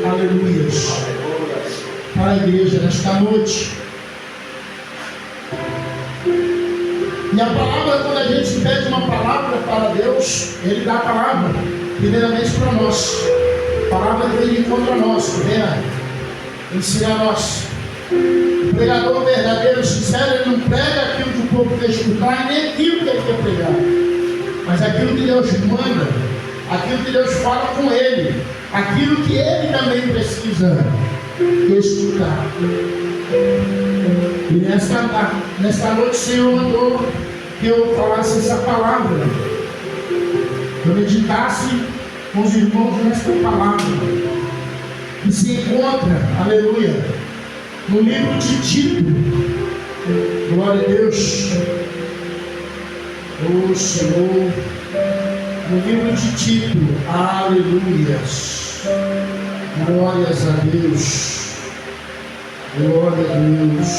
aleluias, para a igreja nesta noite. E a palavra, quando a gente pede uma palavra para Deus, Ele dá a palavra, primeiramente para nós. A palavra que vem contra nós, que venha ensinar a nós. O pregador verdadeiro, sincero, ele não prega aquilo que o povo quer escutar, nem aquilo que ele quer pregar, mas aquilo que Deus manda, aquilo que Deus fala com ele, aquilo que ele também precisa escutar. E nesta noite o Senhor mandou que eu falasse essa palavra, que eu meditasse com os irmãos nesta palavra, que se encontra, aleluia, no livro de Tito. Glória a Deus. O Senhor, no livro de Tito, aleluias, glórias a Deus, glória a Deus.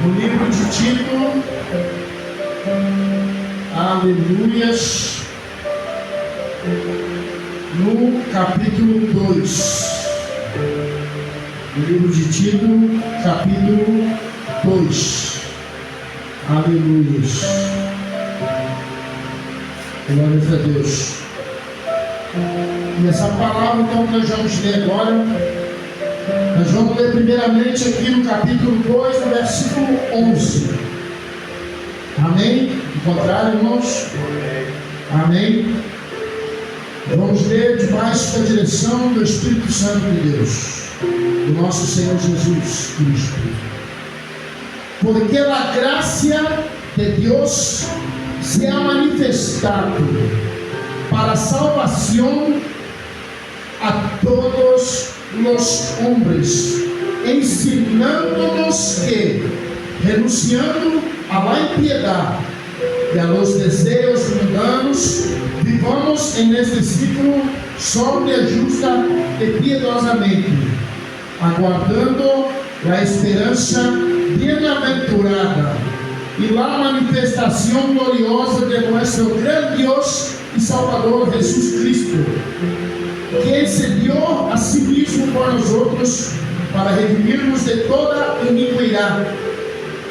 No livro de Tito, aleluias, no capítulo 2. No livro de Tito, capítulo 2. Aleluias. Glórias a Deus. E essa palavra, então, que nós vamos ler agora, nós vamos ler primeiramente aqui no capítulo 2, no versículo 11. Amém? Encontraram, irmãos? Amém? Vamos ler debaixo da direção do Espírito Santo de Deus, do nosso Senhor Jesus Cristo. Porque a graça de Deus se ha manifestado para a salvação a todos os homens, ensinando-nos que, renunciando à impiedade e aos desejos mundanos, vivamos neste ciclo sóbria, justa e piedosamente, aguardando a esperança bem-aventurada e a manifestação gloriosa de nosso grande Deus e Salvador Jesus Cristo, que se deu a si mesmo por nós outros para redimirmos de toda iniquidade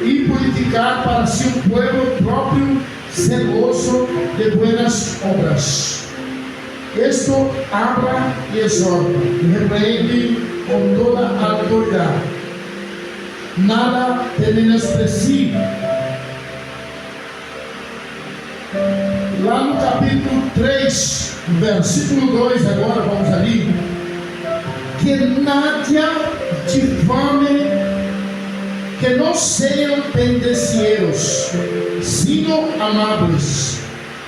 e purificar para si um povo próprio, zeloso de buenas obras. Isto habla e exorta e repreende com toda a autoridade. Nada de menosprezível. Lá no capítulo 3, versículo 2, agora vamos ali. Que nada difame, que não sejam pendencieros, sino amáveis,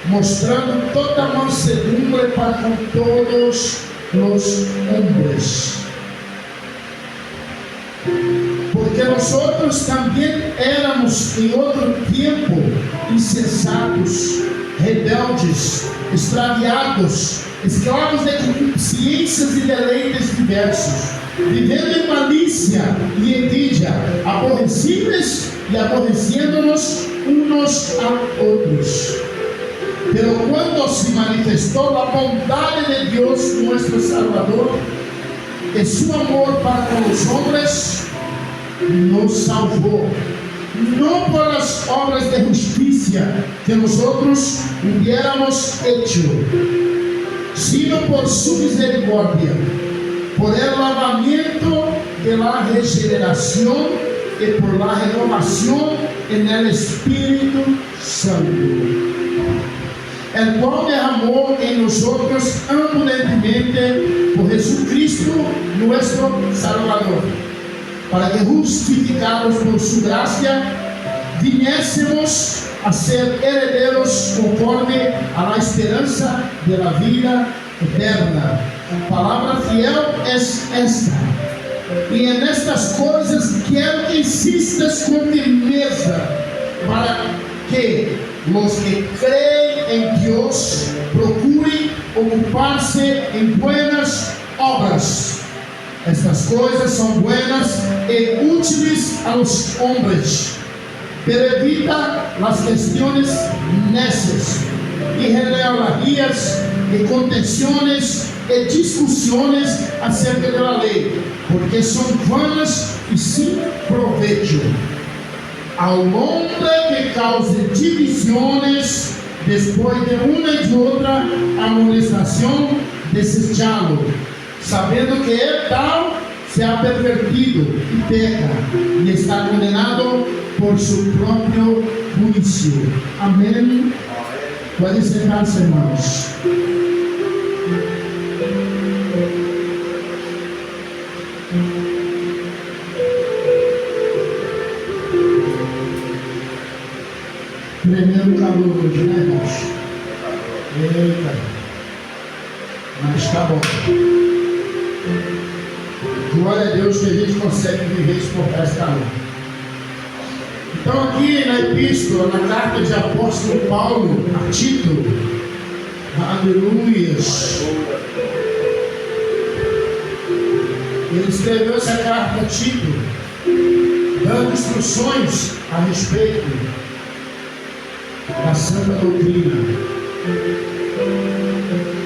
mostrando toda mansedumbre para com todos os homens. Porque nós outros também éramos em outro tempo insensatos, rebeldes, extraviados, escravos de concupiscências e deleites diversos, vivendo em malícia e envidia, aborrecíveis e aborrecendo-nos uns a outros. Pero quando se manifestou a bondade de Deus, nosso Salvador, e seu amor para com os homens, nos salvou, não por as obras de justiça que nós outros hubiéramos hecho, sino por sua misericórdia, por el lavamiento de la regeneración y por la renovación en el Espíritu Santo, el cual derramó en nosotros abundantemente por Jesucristo nuestro Salvador, para que justificados por su gracia viniésemos a ser herederos conforme a la esperanza de la vida eterna. Palavra fiel é esta, e en estas coisas quero que insistas com firmeza, para que os que creem em Deus procurem ocupar-se em buenas obras. Estas coisas são buenas e úteis aos homens, pero evita las questões necias, irregularidades e contenciones e discussões acerca da lei, porque são vanas e sem proveito. Ao homem que cause divisões, depois de uma e de outra amonestação, desechá-lo, sabendo que tal se ha pervertido e peca, e está condenado por seu próprio juízo. Amém. Pode sentar-se, irmãos. Tremendo calor hoje, né, irmãos? Eita, mas tá bom. Glória a Deus que a gente consegue viver e suportar esse calor. Então, aqui na epístola, na carta de apóstolo Paulo a Tito, aleluias, ele escreveu essa carta a Tito, dando instruções a respeito da santa doutrina.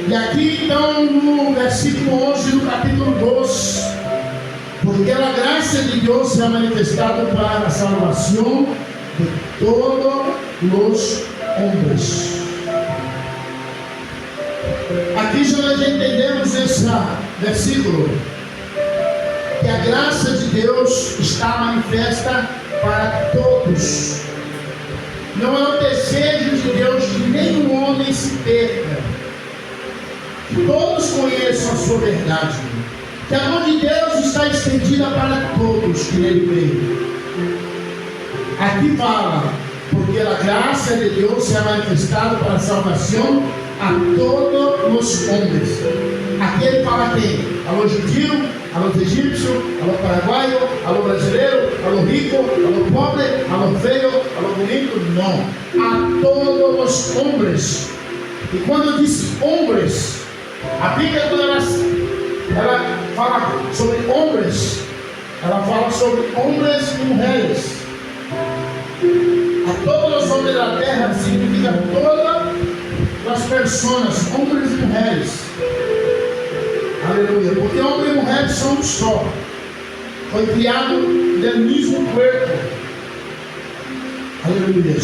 E aqui então no versículo 11 do capítulo 12, porque a graça de Deus se ha manifestado para a salvação de todos os homens. Aqui já nós entendemos esse versículo, que a graça de Deus está manifesta para todos. Não é o desejo de Deus que nenhum homem se perca, que todos conheçam a sua verdade, que a mão de Deus está estendida para todos que nele creem. Aqui fala, porque a graça de Deus se é manifestada para a salvação a todos os homens. Aqui ele fala quem? Alô judeu, alô egípcio, alô paraguaio, alô brasileiro, alô rico, alô pobre, alô feio, alô bonito? Não, a todos os homens. E quando diz homens, a Bíblia, quando ela fala sobre homens, ela fala sobre homens e mulheres. A todos os homens da terra significa todas as pessoas, homens e mulheres. Aleluia. Porque homem e mulher são um só. Foi criado no mesmo corpo. Aleluia.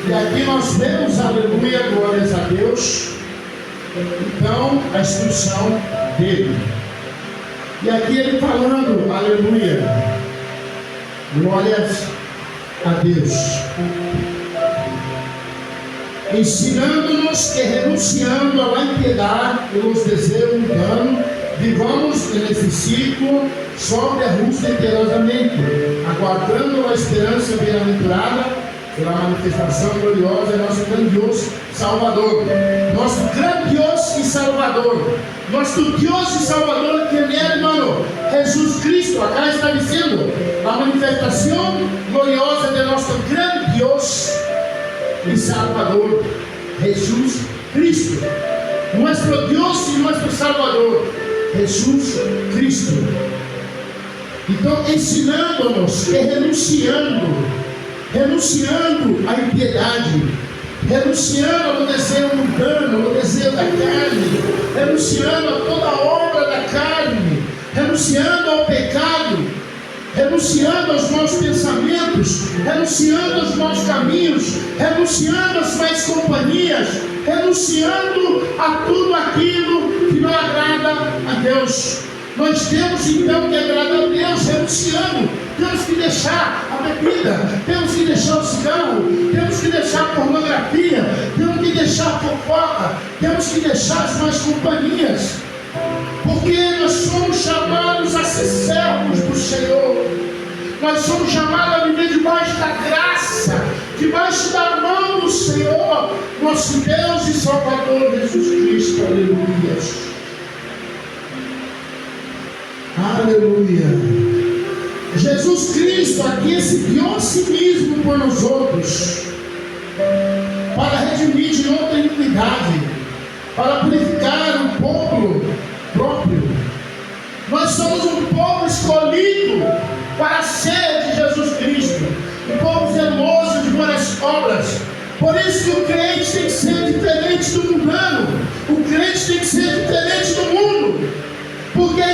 E aqui nós vemos, aleluia, glórias a Deus. Então, a instrução dele. E aqui ele falando, aleluia, glórias a Deus, ensinando-nos que, renunciando à impiedade e aos desejos mundanos, vivamos nesse ciclo sobre a justa inteirosamente, aguardando a esperança bem-aventurada pela manifestação gloriosa de nosso grandioso Salvador. Nosso grandioso e Salvador. Nosso Deus e Salvador, que é, hermano, Jesus Cristo. Acá está dizendo a manifestação gloriosa de nosso grandioso e Salvador, Jesus Cristo. Nosso Deus e nosso Salvador, Jesus Cristo. Então, ensinando-nos que renunciando à impiedade, renunciando ao desejo mundano, ao desejo da carne, renunciando a toda a obra da carne, renunciando ao pecado, renunciando aos maus pensamentos, renunciando aos maus caminhos, renunciando às más companhias, renunciando a tudo aquilo que não agrada a Deus. Nós temos então que agradar a Deus, renunciando. Temos que deixar a bebida, temos que deixar o cigarro, temos que deixar a pornografia, temos que deixar a fofoca, temos que deixar as más companhias, porque nós somos chamados a ser servos do Senhor. Nós somos chamados a viver debaixo da graça, debaixo da mão do Senhor, nosso Deus e Salvador Jesus Cristo. Aleluia. Aleluia. Jesus Cristo aqui se deu a si mesmo por nós outros, para redimir de outra iniquidade, para purificar o povo próprio. Nós somos um povo escolhido para ser de Jesus Cristo, um povo zeloso de boas obras. Por isso que o crente tem que ser diferente do mundano. O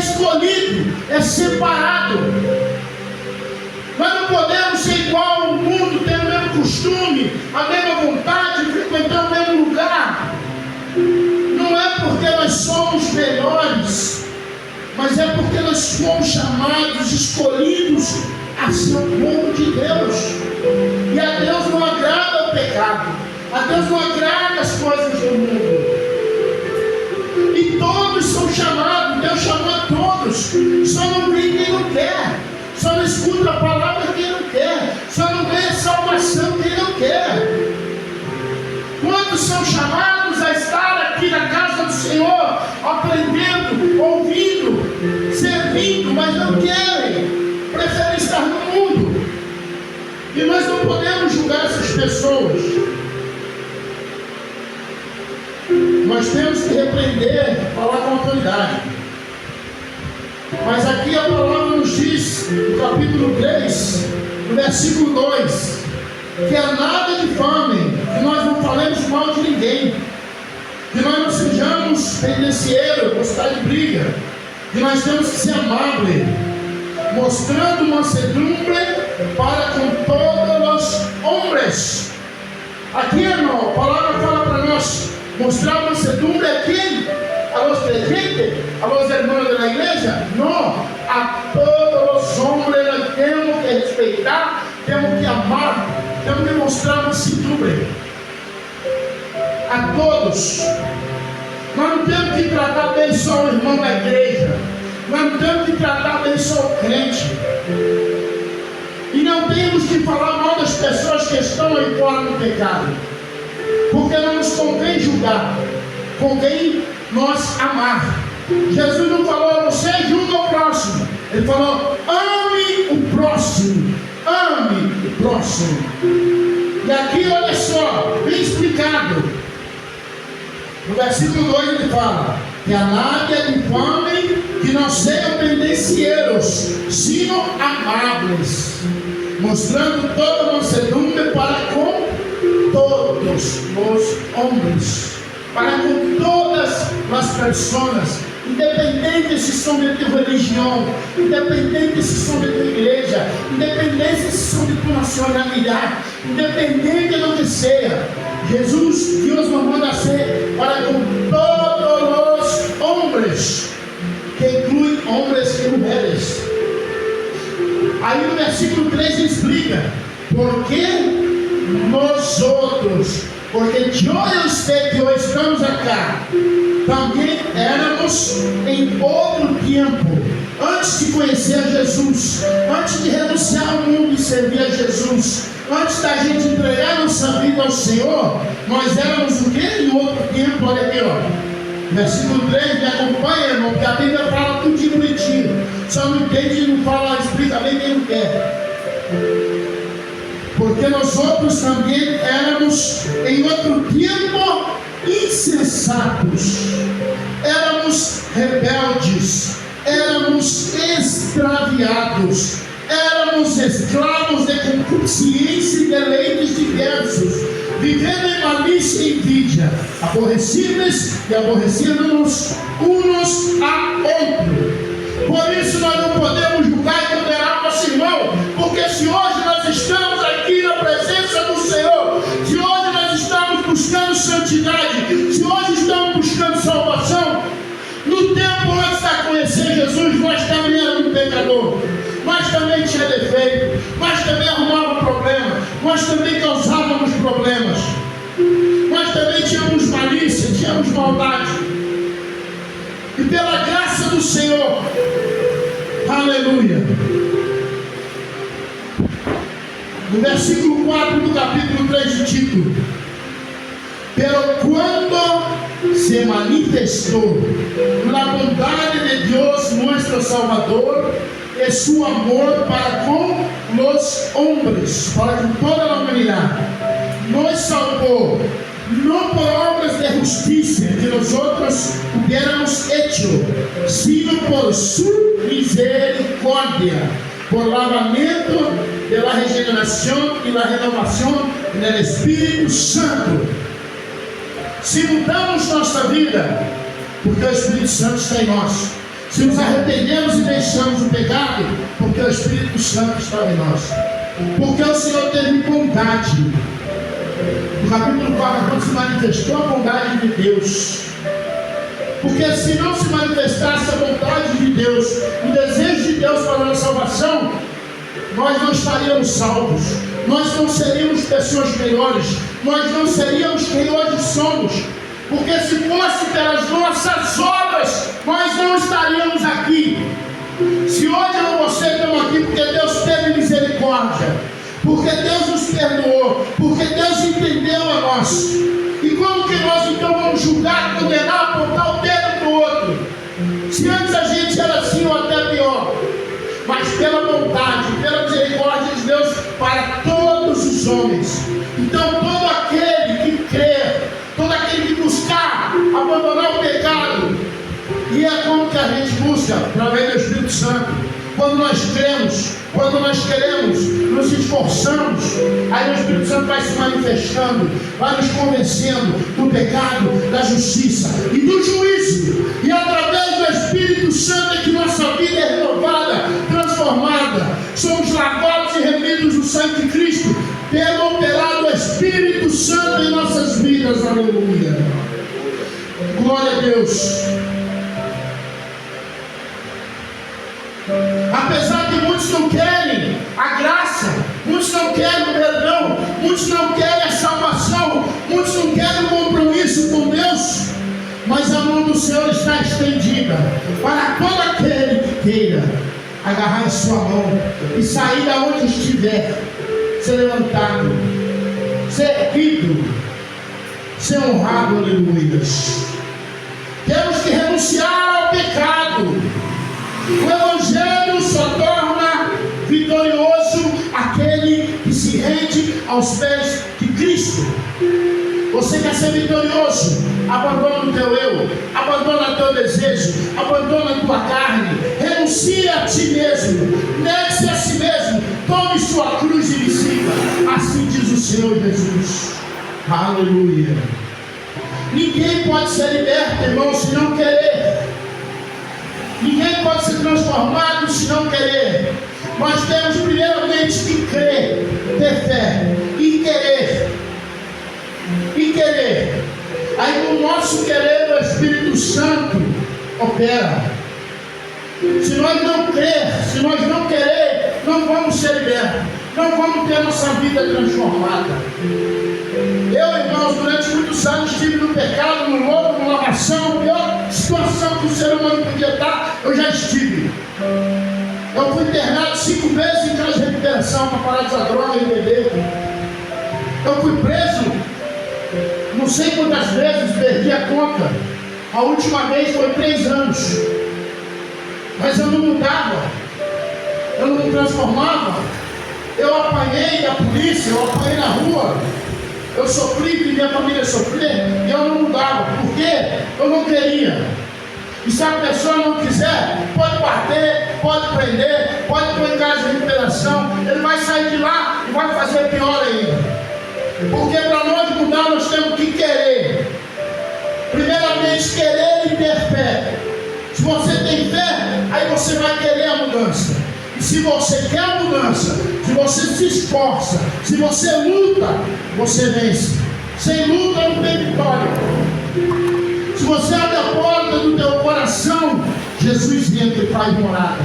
escolhido, é separado. Nós não podemos ser igual ao mundo, ter o mesmo costume, a mesma vontade, frequentar o mesmo lugar. Não é porque nós somos melhores, mas é porque nós fomos chamados, escolhidos a ser o povo de Deus. E a Deus não agrada o pecado, a Deus não agrada as coisas do mundo. E todos são chamados, Deus chamou a todos, só não vem quem não quer, só não escuta a palavra quem não quer, só não ganha salvação quem não quer. Quantos são chamados a estar aqui na casa do Senhor, aprendendo, ouvindo, servindo, mas não querem, preferem estar no mundo. E nós não podemos julgar essas pessoas. Nós temos que repreender, falar com autoridade. Mas aqui a palavra nos diz, no capítulo 3, no versículo 2, que é nada de fome, que nós não falemos mal de ninguém, que nós não sejamos pendencieiros, gostar de briga, que nós temos que ser amáveis, mostrando mansedumbre para com todos os homens. Aqui, irmão, a palavra fala para nós mostrar mansedumbre a quem? A los creyentes, a los hermanos de la igreja? Não, a todos os homens nós temos que respeitar, temos que amar, temos que mostrar mansedumbre a todos. Nós não temos que tratar bem só o irmão da igreja, nós não temos que tratar bem só o crente, e não temos que falar mal das pessoas que estão aí fora no pecado, porque não nos convém julgar, convém nós amar. Jesus não falou, você julga o próximo, ele falou, ame o próximo, ame o próximo. E aqui olha só, bem explicado, no versículo 2 ele fala, que a nada de fome, que não sejam pendencieiros, sino amáveis, mostrando toda mansedumbre para com todos os homens, para com todas as pessoas, independente se são de tua religião, independente se são de tua igreja, independente se são de tua nacionalidade, independente do que seja. Jesus, Deus nos manda ser para com todos os homens, que inclui homens e mulheres. Aí no versículo 3 ele explica, porque nós outros, porque eu e você que hoje estamos aqui, também éramos em outro tempo, antes de conhecer Jesus, antes de renunciar ao mundo e servir a Jesus, antes da gente entregar nossa vida ao Senhor, nós éramos o que? Em outro tempo. Olha aqui, ó. Versículo 3, me acompanha, irmão, porque a Bíblia fala tudo de bonitinho, só não entende e não fala, explica bem quem não quer. Porque nós outros também éramos em outro tempo insensatos, éramos rebeldes, éramos extraviados, éramos escravos de concupiscência e deleites diversos, vivendo em malícia e envidia, aborrecíveis e aborrecendo-nos uns a outros. Por isso nós não podemos julgar e condenar nosso irmão, porque se hoje nós estamos aqui na presença do Senhor, se hoje nós estamos buscando santidade, se hoje estamos buscando salvação, no tempo antes de conhecer Jesus, nós também éramos pecador, nós também tínhamos defeito, nós também arrumávamos problemas, nós também causávamos problemas, nós também tínhamos malícia, tínhamos maldade. E pela graça do Senhor, aleluia, no versículo 4 do capítulo 3 de Tito, pero quando se manifestou a bondade de Deus nosso Salvador e su amor para com os homens, para com toda a humanidade, nos salvou, não por obras de justiça que nós outros hubiéramos hecho, sino por su misericórdia, por lavamento de la regeneración y la renovación del Espírito Santo. Se mudamos nossa vida, porque o Espírito Santo está em nós. Se nos arrependemos e deixamos o pecado, porque o Espírito Santo está em nós. Porque o Senhor teve bondade. No capítulo 4, quando se manifestou a bondade de Deus. Porque se não se manifestasse a vontade de Deus, o desejo de Deus para a nossa salvação, nós não estaríamos salvos. Nós não seríamos pessoas melhores. Nós não seríamos quem hoje somos. Porque se fosse pelas nossas obras, nós não estaríamos aqui. Se hoje eu e você estamos aqui, porque Deus teve misericórdia, porque Deus nos perdoou, porque Deus entendeu a nós. E como que nós então vamos julgar, condenar, apontar o dedo para o outro? Se antes a gente era assim ou até pior. Mas pela vontade, pela misericórdia de Deus para todos os homens. Então todo aquele que crer, todo aquele que buscar abandonar o pecado, e é como que a gente busca? Através do Espírito Santo. Quando nós cremos, quando nós queremos, nos esforçamos, aí o Espírito Santo vai se manifestando, vai nos convencendo do pecado, da justiça e do juízo. E através do Espírito Santo é que nossa vida é renovada, transformada. Somos lavados e remidos no sangue de Cristo, pelo operar do Espírito Santo em nossas vidas. Aleluia. Glória a Deus. Apesar que muitos não querem a graça, muitos não querem o perdão, muitos não querem a salvação, muitos não querem o compromisso com Deus, mas a mão do Senhor está estendida para todo aquele que queira agarrar em sua mão e sair da onde estiver, ser levantado, ser erguido, ser honrado. Aleluia. Temos que renunciar ao pecado. O Evangelho só torna vitorioso aquele que se rende aos pés de Cristo. Você quer ser vitorioso? Abandona o teu eu, abandona o teu desejo, abandona a tua carne, renuncia a ti mesmo, negue-se a si mesmo, tome sua cruz e me siga. Assim diz o Senhor Jesus. Aleluia. Ninguém pode ser liberto, irmão, se não querer. Ninguém pode ser transformado se não querer. Nós temos primeiramente que crer, ter fé e querer. E querer. Aí no nosso querer o Espírito Santo opera. Se nós não crer, se nós não querer, não vamos ser libertos. Não vamos ter nossa vida transformada. Eu, irmãos, durante muitos anos estive no pecado, no lodo, numa lavação, a pior situação que o ser humano podia estar, eu já estive. Eu fui internado 5 vezes em casa de recuperação para parar de usar droga e beber. Eu fui preso, não sei quantas vezes, perdi a conta. A última vez foi 3 anos. Mas eu não mudava, eu não me transformava. Eu apanhei da polícia, eu apanhei na rua. Eu sofri, vi minha família sofrer, e eu não mudava. Por quê? Eu não queria. E se a pessoa não quiser, pode bater, pode prender, pode pôr em casa de recuperação. Ele vai sair de lá e vai fazer pior ainda. Porque para nós mudar, nós temos que querer. Primeiramente, querer e ter fé. Se você tem fé, aí você vai querer a mudança. E se você quer a mudança, se você se esforça, se você luta, você vence. Sem luta não tem vitória. Se você abre a porta do teu coração, Jesus entra e faz morada.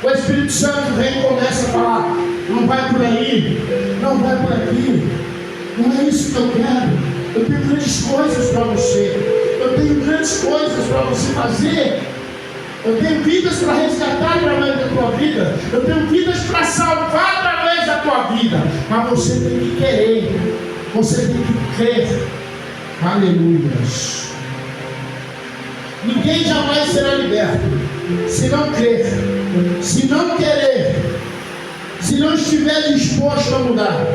O Espírito Santo vem e começa a falar: não vai por aí, não vai por aqui, não é isso que eu quero. Eu tenho grandes coisas para você, eu tenho grandes coisas para você fazer. Eu tenho vidas para resgatar através da tua vida. Eu tenho vidas para salvar através da tua vida. Mas você tem que querer. Você tem que crer. Aleluia. Ninguém jamais será liberto se não crer, se não querer, se não estiver disposto a mudar.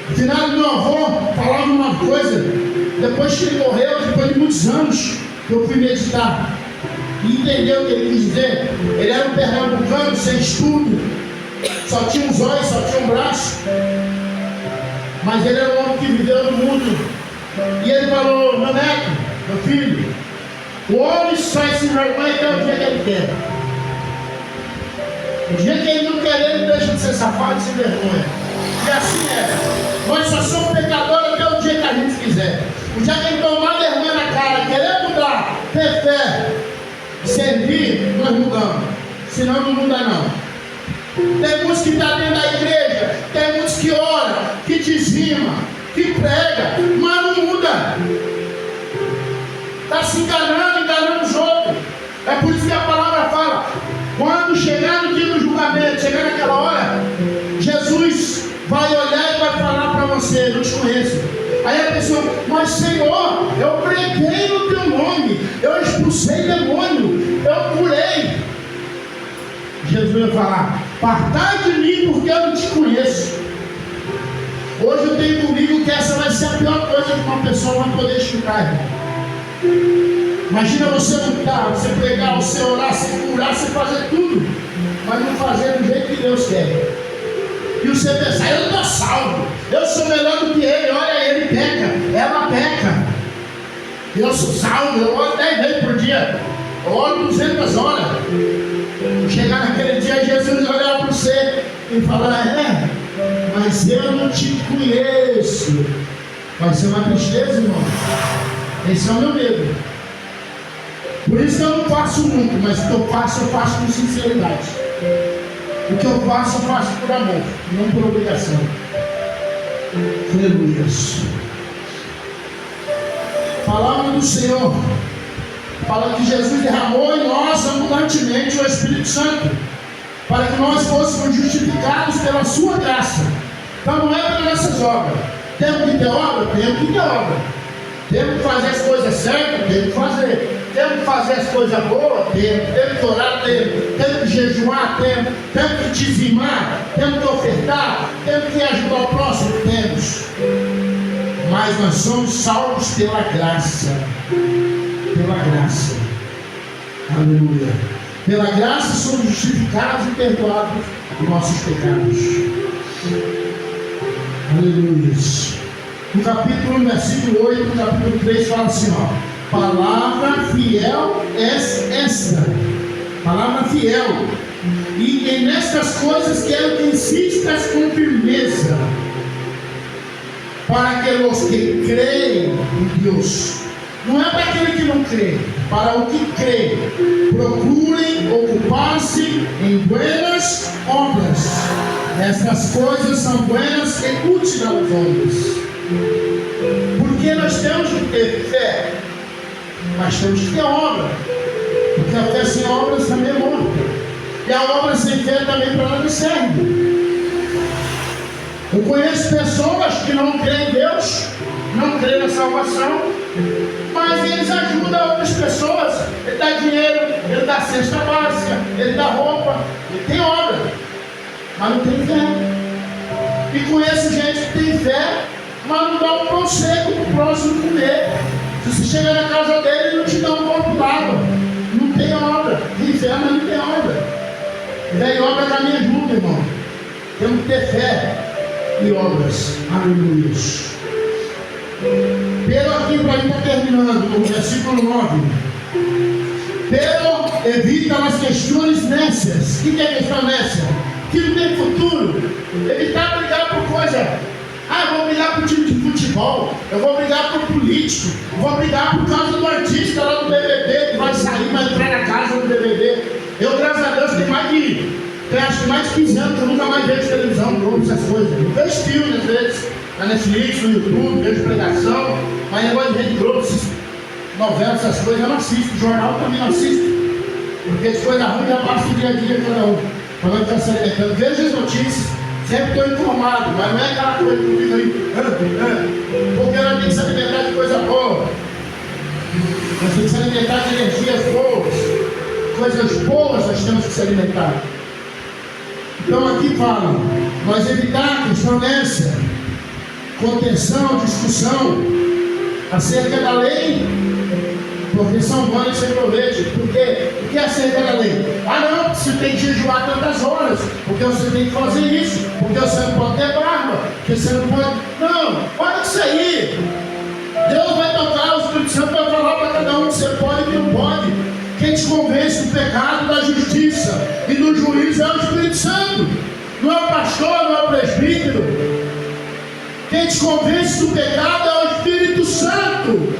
No final, meu avô falava uma coisa. Depois que ele morreu, depois de muitos anos, eu fui meditar e entender o que ele quis dizer. Ele era um pernambucano sem estudo, só tinha uns olhos, só tinha um braço, mas ele era um homem que viveu no mundo. E ele falou: meu neto, meu filho, O homem sai sem vergonha até o dia que ele quer. O dia que ele não quer, ele deixa de ser safado e sem vergonha. E assim é. Nós só somos pecadores até o dia que a gente quiser. O dia que ele tomar vergonha na cara, querer mudar, ter fé, servir, nós mudamos. Senão não muda não. Tem muitos que estão dentro da igreja, tem muitos que oram, que dizima, que prega, mas não muda. Está se enganando os outros. É por isso que a palavra fala, quando chegar no dia do julgamento, chegar naquela hora, Jesus vai olhar e vai falar para você: não te conheço. Aí a pessoa: mas Senhor, eu preguei no teu nome, eu expulsei demônio, eu curei. Jesus vai falar: apartai de mim, porque eu não te conheço. Hoje eu tenho comigo que essa vai ser a pior coisa que uma pessoa vai poder escutar, irmão. Imagina você lutar, você pregar, você orar, você curar, você fazer tudo, mas não fazer do jeito que Deus quer. E você pensar: eu estou salvo, eu sou melhor do que ele, olha, ele peca, ela peca. Eu sou salvo, eu oro 10 vezes por dia, eu oro 200 horas. Chegar naquele dia, Jesus olhar para você e falar: mas eu não te conheço. Vai ser uma tristeza, irmão. Esse é o meu medo. Por isso que eu não faço muito, mas o que eu faço com sinceridade. O que eu faço por amor, não por obrigação. Aleluia. Palavra do Senhor fala que Jesus derramou em nós abundantemente o Espírito Santo, para que nós fôssemos justificados pela sua graça. Então não é pelas nossas obras. Temos que ter obra? Temos que ter obra. Temos que fazer as coisas certas? Temos que fazer. Temos que fazer as coisas boas? Temos que orar? Temos que jejuar? Temos que dizimar? Temos que ofertar? Temos que ajudar o próximo? Temos. Mas nós somos salvos pela graça. Pela graça. Aleluia. Pela graça somos justificados e perdoados dos nossos pecados. Aleluia. No capítulo 1, versículo 8, no capítulo 3, fala assim: palavra fiel és esta. Palavra fiel. E nestas coisas quero que insistas com firmeza, para que os que creem em Deus, não é para aquele que não crê, para o que crê, procurem ocupar-se em buenas obras. Estas coisas são buenas e úteis aos homens. Porque nós temos que ter fé, mas temos que ter obra. Porque a fé sem obras também é morta. E a obra sem fé também para nada serve. Eu conheço pessoas que não creem em Deus, não creem na salvação, mas eles ajudam outras pessoas. Ele dá dinheiro, ele dá cesta básica, ele dá roupa, ele tem obra, mas não tem fé. E conheço gente que tem fé, mas não dá um pão seco para o próximo comer. Se você chegar na casa dele, ele não te dá um copo d'água. Não tem obra. Tem fé, mas não tem obra. Fé e obra caminham junto, irmão. Temos que ter fé e obras. Aleluia. Pero aqui, para mim, está terminando, no versículo 9. Pero evita as questões nécias. O que é questão nécia? Que não tem futuro. Evitar brigar por coisa. Eu vou brigar por time de futebol, eu vou brigar por político, eu vou brigar por causa do artista lá do BBB que vai sair, vai entrar na casa do BBB. Eu, graças a Deus, acho que mais de 15 anos que eu nunca mais vejo televisão, Globo, essas coisas. Eu vejo filmes às vezes, na Netflix, no YouTube, vejo pregação, mas negócio de Rede Globo, essas novelas, essas coisas eu não assisto, jornal também não assisto, porque de coisa ruim já passa o dia a dia de cada um. Quando eu estou se alimentando, vejo as notícias. Sempre estou informado, mas não é aquela coisa que eu fico aí, porque nós temos que se alimentar de coisa boa, nós temos que se alimentar de energias boas, coisas boas nós temos que se alimentar. Então aqui fala, nós evitar controvérsia, contenção, discussão acerca da lei, porque são bons sem proveito. Porque o que é acerca da lei? Não, você tem que jejuar tantas horas, porque você tem que fazer isso, porque você não pode ter barba, porque você não pode. Não, para isso aí. Deus vai tocar, o Espírito Santo vai falar para cada um que você pode e que não pode. E no juízo é o Espírito Santo. Não é o pastor, não é o presbítero. Quem te convence do pecado é o Espírito Santo.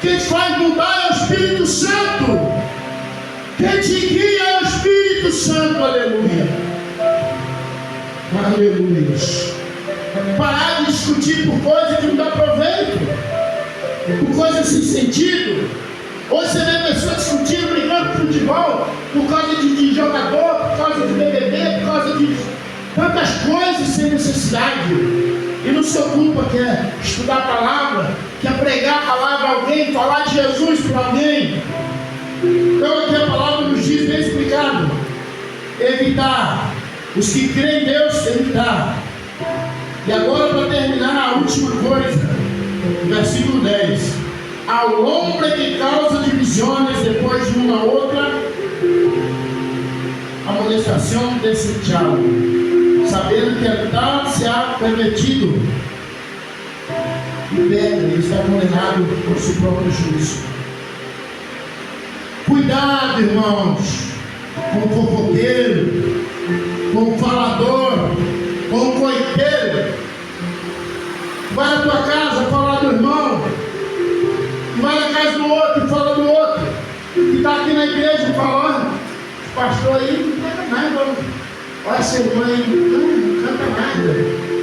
Quem te faz mudar é o Espírito Santo. Quem te guia é o Espírito Santo. Aleluia. Aleluia. Parar de discutir por coisa que não dá proveito, por coisa sem sentido. Hoje você vê pessoas discutindo, brigando por futebol, por causa de jogador, por causa de BBB, por causa de tantas coisas sem necessidade. E não se ocupa, quer estudar a palavra, quer pregar a palavra a alguém, falar de Jesus para alguém. Então aqui a palavra nos diz bem explicado: evitar. Os que creem em Deus, evitar. E agora, para terminar, a última coisa, versículo 10: ao homem que causa divisões depois de uma outra amonestação desejada, sabendo que a tal se há permitido e peca, ele está condenado por seu próprio juízo. Cuidado, irmãos, com o fofoqueiro, com o falador, com o coiteiro. Vai na tua casa falar do irmão, vai na casa do outro e fala do outro, que está aqui na igreja falando: o pastor aí não canta nada, olha essa irmã aí, não canta nada,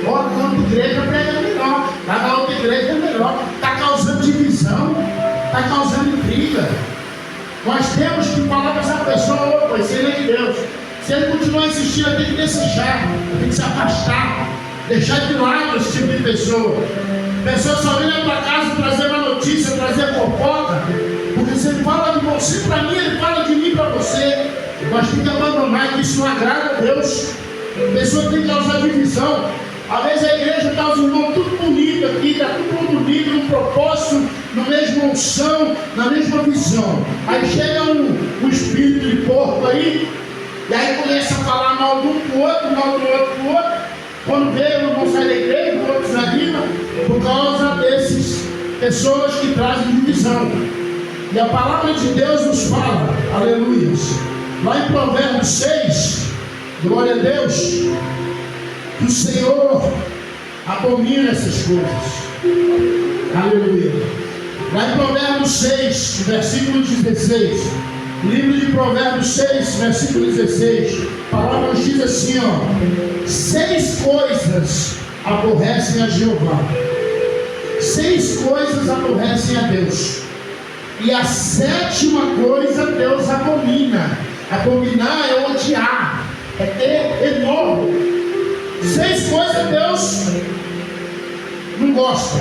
olha, na outra igreja prega melhor, lá na outra igreja é melhor, está causando divisão, está causando intriga. Nós temos que falar para essa pessoa: opa, isso aí não é de Deus. Se ele continuar insistindo, tem que desechar, tem que se afastar, deixar de lado esse tipo de pessoa. Pessoa só vem na tua casa trazer uma notícia, trazer fofoca, porque se ele fala de você para mim, ele fala de mim para você. Nós temos que abandonar, que isso não agrada a Deus. A pessoa tem que causar divisão. Às vezes a igreja está os irmãos tudo bonito aqui, está todo mundo unido no propósito, na mesma unção, na mesma visão. Aí chega um espírito de porco aí, e aí começa a falar mal de um para o outro, mal do outro para o outro. Quando vê, o irmão sai da igreja, o outro desanima, por causa dessas pessoas que trazem divisão. E a palavra de Deus nos fala, aleluia, lá em Provérbios 6, glória a Deus, que o Senhor abomina essas coisas. Aleluia. Lá em Provérbios 6, versículo 16. Livro de Provérbios 6, versículo 16. A palavra nos diz assim, ó: 6 coisas aborrecem a Jeová. 6 coisas aborrecem a Deus. E a 7ª coisa Deus abomina. Abominar é odiar, é ter enojo. 6 coisas Deus não gosta,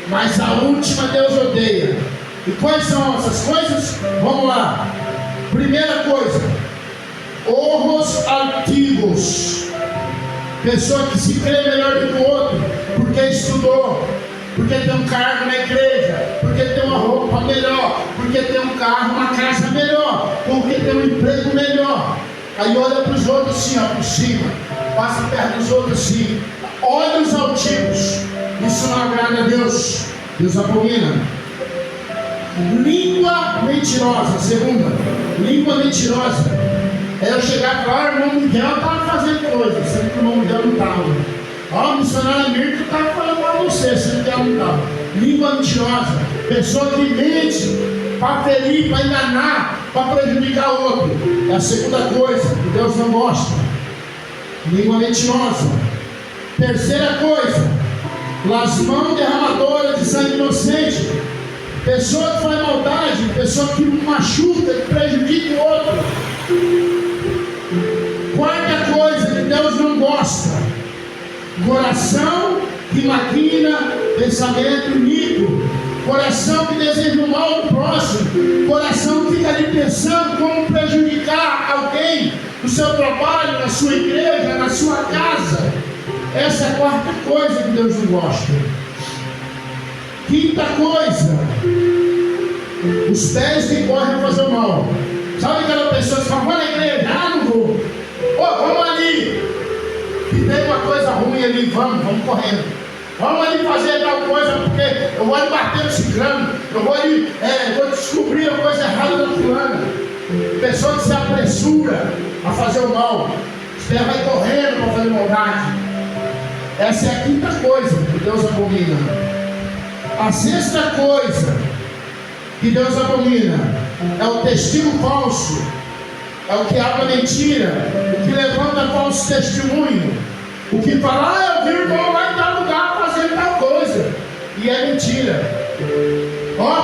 mas a última Deus odeia. E quais são essas coisas? Vamos lá. Primeira coisa: honros altivos. Pessoa que se crê melhor do que o outro, porque estudou, porque tem um cargo na igreja, porque tem uma roupa melhor, porque tem um carro, uma casa melhor, porque tem um emprego melhor. Aí olha para os outros assim, ó, por cima, passa perto dos outros assim, olhos altivos. Isso não agrada a Deus. Deus abomina. Língua mentirosa. Segunda, língua mentirosa é eu chegar e falar: o irmão Miguel estava fazendo coisa, sendo que o irmão Miguel não estava. Ó, a missionária Mirta estava falando para você, sendo que ela não estava. Língua mentirosa, pessoa que mente para ferir, para enganar, para prejudicar o outro. É a segunda coisa que Deus não gosta. Língua mentirosa. Terceira coisa: las mãos derramadoras de sangue inocente. Pessoa que faz maldade, pessoa que machuca, que prejudica o outro. Quarta coisa que Deus não gosta: coração que maquina pensamento iníquo, coração que deseja o mal do próximo, coração que fica ali pensando como prejudicar alguém no seu trabalho, na sua igreja, na sua casa. Essa é a quarta coisa que Deus não gosta. Quinta coisa: os pés que correm a fazer o mal. Sabe aquela pessoa que fala: vou na igreja? Ah, não vou. Ô, vamos ali, que tem uma coisa ruim ali, vamos correndo. Vamos ali fazer tal coisa, porque eu vou ali bater no ciclano, eu vou ali, vou descobrir a coisa errada da fulana. Pessoa que se apressura, aventura a fazer o mal. Você vai correndo para fazer maldade. Essa é a quinta coisa que Deus abomina. A sexta coisa que Deus abomina é o testemunho falso. É o que habla mentira, o que levanta falso testemunho, o que fala, eu vi o irmão lá em tal lugar fazendo tal coisa, e é mentira.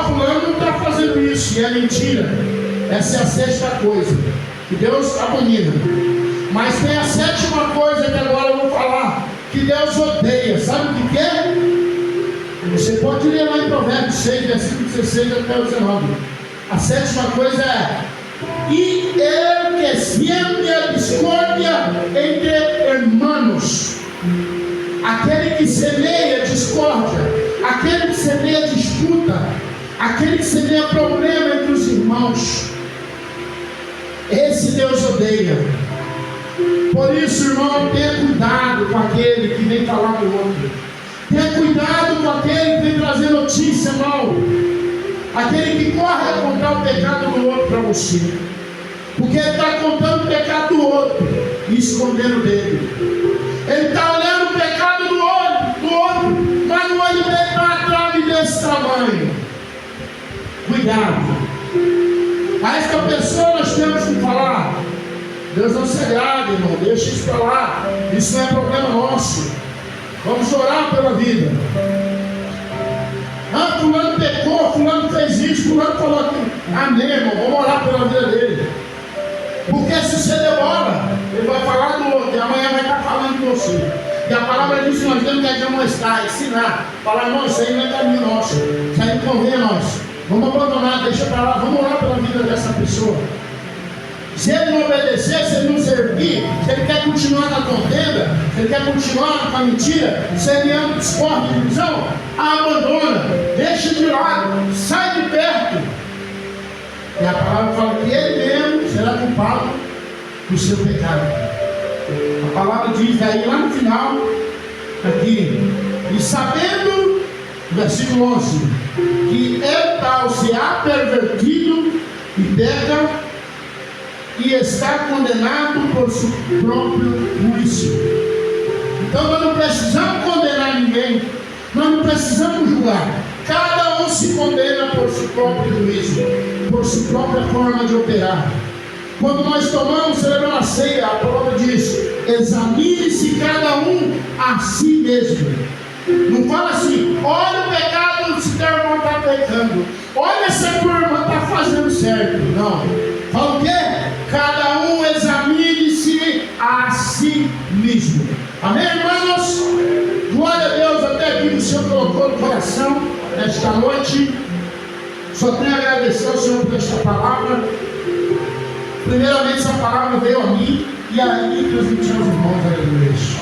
Fulano não está fazendo isso, e é mentira. Essa é a sexta coisa que Deus abomina. Mas tem a sétima coisa que agora eu vou falar, que Deus odeia. Sabe o que é? Você pode ler lá em Provérbios 6, versículo 16 até o 19. A sétima coisa é: e el que siembra a discórdia entre hermanos, aquele que semeia discórdia, aquele que semeia disputa, aquele que semeia problema entre os irmãos, esse Deus odeia. Por isso, irmão, tenha cuidado com aquele que vem falar do outro. Tenha cuidado com aquele que vem trazer notícia mal, aquele que corre a contar o pecado do outro para você, porque ele está contando o pecado do outro e escondendo dele. Ele está olhando o pecado do outro, mas o olho dele está atrás desse tamanho. Cuidado. A esta pessoa nós temos que falar: Deus não se agrada, irmão, deixa isso para lá, isso não é problema nosso. Vamos orar pela vida. Fulano pecou, fulano fez isso, fulano falou aquilo. Amém, irmão, vamos orar pela vida dele. Porque se você demora, ele vai falar do outro, e amanhã vai estar falando de você. E a palavra diz que nós temos que admoestar, ensinar. Falar, irmão, isso aí não é caminho nosso, isso aí não convém a nós. Vamos abandonar, deixa para lá, vamos orar pela vida dessa pessoa. Se ele não obedecer, se ele não servir, se ele quer continuar na contenda, se ele quer continuar com a mentira, se ele ama discórdia e divisão, abandona, deixa de lado, sai de perto. E a palavra fala que ele mesmo será culpado do seu pecado. A palavra diz aí lá no final, aqui, e sabendo, versículo 11, que é tal se há pervertido e peca, e está condenado por seu próprio juízo. Então nós não precisamos condenar ninguém, nós não precisamos julgar. Cada um se condena por seu próprio juízo, por sua própria forma de operar. Quando nós tomamos, celebramos a ceia, a palavra diz: examine-se cada um a si mesmo. Não fala assim: olha o pecado se teu irmão está pecando, olha se a tua irmã está fazendo certo. Não. Fala o quê? Cada um examine-se a si mesmo. Amém, irmãos? Glória a Deus, até aqui que o Senhor colocou no coração nesta noite. Só tenho a agradecer ao Senhor por esta palavra. Primeiramente, essa palavra veio a mim e aí transmitiu aos irmãos da igreja.